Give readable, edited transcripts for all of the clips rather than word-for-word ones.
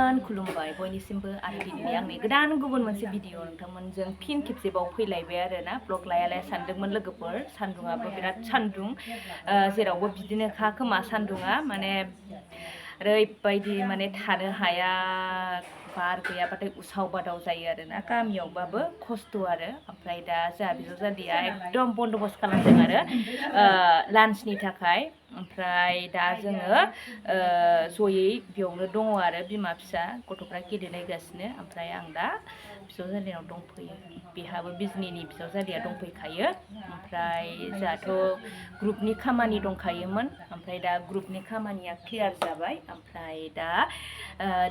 गोजोन खुलुमबाय बयनिसिमबो आरो दिनै आंनि गोदान गुबुन मोनसे भिडिअ नोंथांमोनजों फिन खेबसेबाव फैलायबाय आरोना ब्लग लायालाय सानदोंमोन लोगोफोर सान्दुङाबो बिराद सान्दुं जेरावबो बिदिनोखा खोमा सान्दुङा माने ओरैबायदि माने थानो हाया बार गैयाबाथाय उसाव बादाव जायो आरोना गामियावबाबो खस्थ' आरो ओमफ्राय दा जोंहा बिजावजालिया एकदम बन्दबस्त खालामदों आरो लान्चनि थाखाय ओमफ्राय दा जोङो जयै बेयावनो दङ आरो बिमा फिसा गथ'फ्रा गेलेलायगासिनो ओमफ्राय आं दा बिजावजालिनाव दंफैयो बेहाबो बिजनिनि बिजावजालिया दंफैखायो ओमफ्राय जोंहाथ' ग्रुपनि खामानि दंखायोमोन ओमफ्राय दा ग्रुपनि खामानिया क्लियार जाबाय ओमफ्राय दा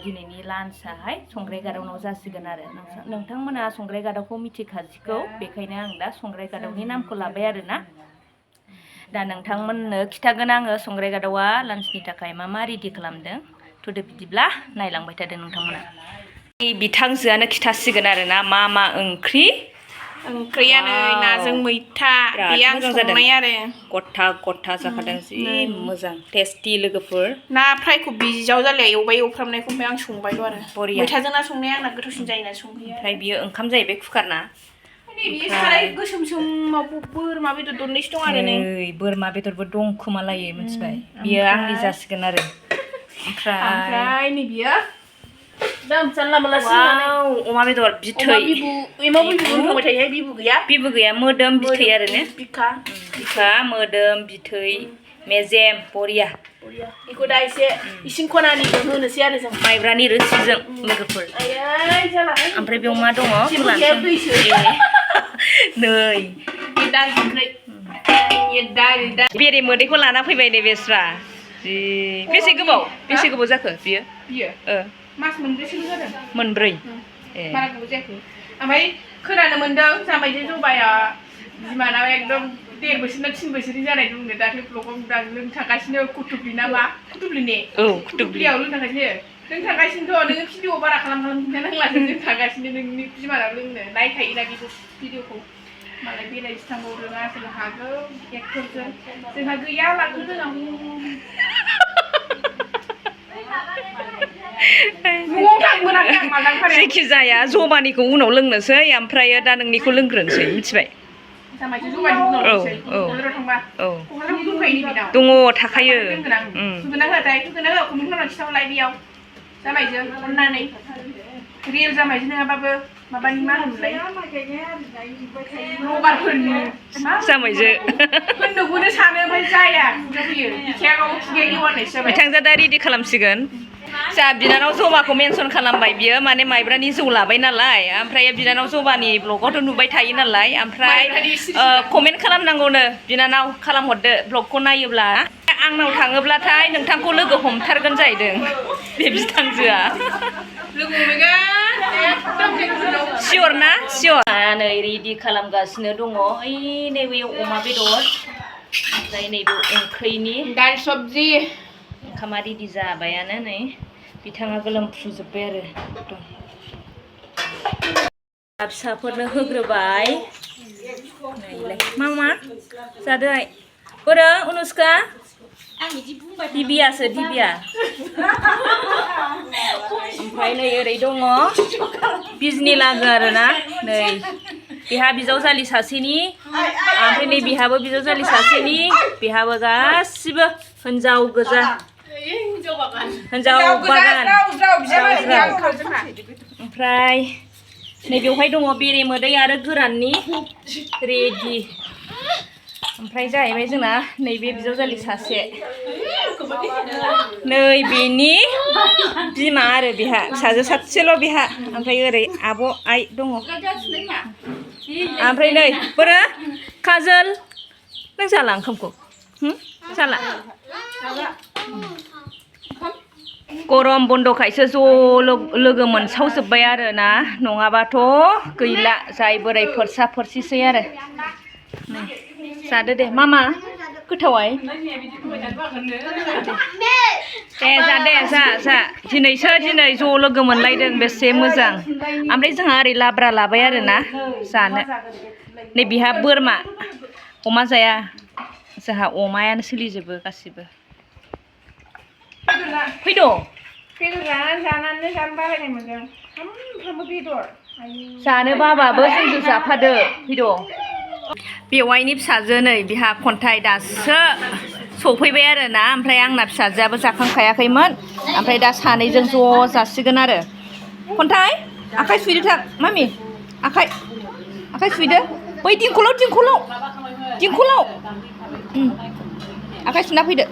दिनैनि लान्चआहाय संग्रायगादावनाव जासिगोन आरो नोंथांमोना संग्रायगादावखौ मिथिखाजिगौ बेखायनो आं दा संग्रायगादावनि नामखौ लाबाय आरोना दा नोंथांमोननो खिथागोन आङो संग्रायगादावआ लान्चनि थाखाय मा रेडि खालामदों थुदो बिदिब्ला नायलांबाय थादो नोंथांमोना बिथांजोआनो खिथासिगोन आरोना मा ओंख्रिया नै नाजों मैथा बेयो आं संनाय आरो गथा जाखादों जि मोजां टेस्टि लोगोफोर ना फ्रायखौ बिजावजालिया एवफ्रामनायखौ ओमफ्राय आं संबायल' आरो मैथाजों ना संनाया आंना गोथावसिन जायो होनना संहैयो ओमफ्राय बियो ओंखाम जाहैबाय कुकारना बियो साराय गोसोमसोमाव बोरमा बेदर दरनैसो दं आरो नै बोरमा बेदरबो दं खोमालायो मिथिबाय बियो आंनि जासिगोन आरो ओमफ्राय नै बियो अमा बेदर बिथै बिबु गैया मोदोम बिथै आरो ने बिखा मोदोम बिथै मेजेम बरिया बेखौ दा एसे इसिं खनानिखौ होनोसै आरो जों माइब्रानि रोसिजों लोगोफोर ओमफ्राय बेयाव मा दङ नै बेरे मोदैखौ लाना फैबाय दे बेस्रा बेसे गोबाव जाखो बियो मास मोनब्रैसो जादों मोनब्रै बारा गोबाव जायाखै ओमफ्राय खोनानो मोन्दों जामाइजो जबाया बिमानाव एकदम 1.5 बोसोर ना 3 बोसोरनि जानाय दंनो दाख्लै ब्लगाव लोंनो थांगासिनो कुटुबलि ना मा कुटुबलिनि कुटुबलियाव लोंनो थांगासिनोथ' नोङो भिडिअ बारा खालाम खिन्थानांला जों थांगासिनो नोंनि बिमानाव लोंनो नायखायोना बेखौ भिडिअखौ मालाय बेरायसो थांबाव रोङा सोरबा हागौ एक्टरजों जोंहा गैया लांनो रोङामोन जेखि जाया जबानिखौ उनाव लोंनोसै ओमफ्राय दा नोंनिखौ लोंग्रोनोसै मिथिबाय दङ थाखायो रियेल जामाइजो नङाबाबो माबानि मा होनोमोनलाय रगारफोरनि जामाइजो होननोखौनो सानो ओमफ्राय जाया फैयो बिथांजोआ दा रेडि खालामसिगोन जा बिनानाव जबाखौ मेनसन खालामबाय बियो माने माइब्रानि जौ लाबाय नालाय ओमफ्राय बिनानाव जबानि ब्लगावथ' नुबाय थायो नालाय ओमफ्राय कमेन्ट खालामनांगौनो बिनानाव खालामहरदो ब्लगखौ नायोब्ला आंनाव थाङोब्लाथाय नोंथांखौ लोगो हमथारगोन जाहैदों बे बिथांजोआ सियर ना सियर नै रेडि खालामगासिनो दङ ओइ नैबे अमा बेदर ओमफ्राय नैबे ओंख्रिनि दाल सब्जि ओंखामा रेडि जाबायानो नै बिथाङा गोलोमफ्रुजोब्बाय आरो फिसाफोरनो होग्रोबाय मा जादों बोरो अनुष्का दिबियासो दिबिया ओमफ्राय नै ओरै दङ बिजनि लागो आरोना नै बेहा बिजावजालि सासेनि ओमफ्राय नै बेहाबो बिजावजालि सासेनि बेहाबो गासिबो हिनजाव गोजा हिनजाव बागान ओमफ्राय नै बेवहाय दङ बेरे मोदै आरो गोराननि रेडि ओमफ्राय जाहैबाय जोंना नैबे बिजावजालि सासे नै बेनि बिमा आरो बेहा फिसाजो सासेल' बेहा ओमफ्राय ओरै आब' आइ दङ ओमफ्राय नै बोरो काजल नों जाला ओंखामखौ जाला गरम बन्दखायसो ज' लोगो मोनसावजोब्बाय आरो ना नङाबाथ' गैला जाय बोराय फोरसि आरो जादो दे मामा गोथावै दे जा दिनैसो दिनै ज' लोगो मोनलायदों बेसे मोजां ओमफ्राय जोंहा ओरै लाब्रा लाबाय आरोना जानो नै बिहा बोरमा अमा जाया जोंहा अमायानो सोलिजोबो गासिबो फैद' बेदर जानानै जानो बालायनाय मोनदों सामफ्रामबो बेदर जानो बाबाबो जोंजों जाफादो फैद' बेवाइनि फिसाजो नै बिहा खन्थाइ दासो सफैबाय आरो ना ओमफ्राय आंना फिसाजोआबो जाखांखायाखैमोन ओमफ्राय दा सानैजों ज' जासिगोन आरो खन्थाइ आखाइ सुहैदो थां मामि आखाइ सुहैदो बै दिंखलाव आखाइ सुना फैदो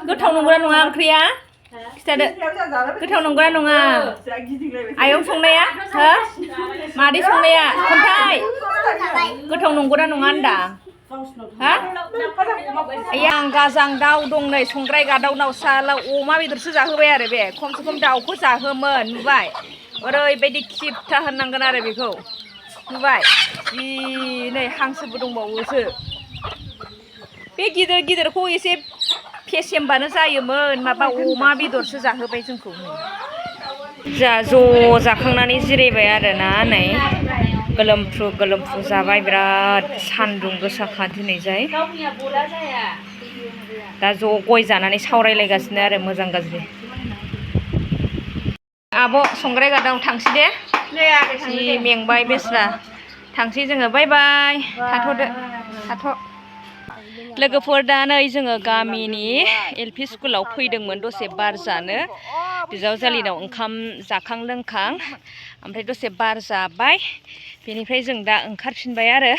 गोथाव नंगौना नङा ओंख्रिया खिथादो गोथाव नंगौना नङा आयं संनाया हो मादै संनाया खन्थाइ गोथाव नंगौना नङा होनदा हा आं गाजां दाउ दं नै संग्राय गादावनाव साला अमा बेदरसो जाहोबाय आरो बे खमसे खम दाउखौ जाहोमोन नुबाय ओरैबायदि खिबथा होननांगोन आरो बेखौ नुबाय जि नै हांसोबो दंबावोसो बे गिदिरखौ एसे फेसेमबानो जायोमोन माबा अमा बेदरसो जाहोबाय जोंखौ जा ज' जाखांनानै जिरायबाय आरोना नै गोलोमफ्रु जाबाय बिराद सान्दुं गोसाखा दिनैजाय दा ज' गय जानानै सावरायलायगासिनो आरो मोजां गाज्रि आब' संग्राय गादाव थांसै दे जि मेंबाय बेस्रा थांसै जोङो बाय बाय थाथ' लोगोफोर दा नै जोङो गामिनि एलपि स्कुलाव फैदोंमोन दसे बार जानो बिजावजालिनाव ओंखाम जाखां लोंखां ओमफ्राय दसे बार जाबाय बेनिफ्राय जों दा ओंखारफिनबाय आरो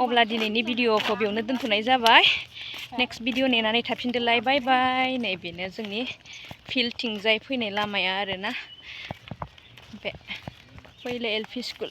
अब्ला दिनैनि भिडिअखौ बेयावनो दोनथ'नाय जाबाय नेक्स्ट भिडिअ नेनानै थाफिनदोलाय बाय बाय नै बेनो जोंनि फिल्डथिंजाय फैनाय लामाया आरोना बे फैले एलपि स्कुल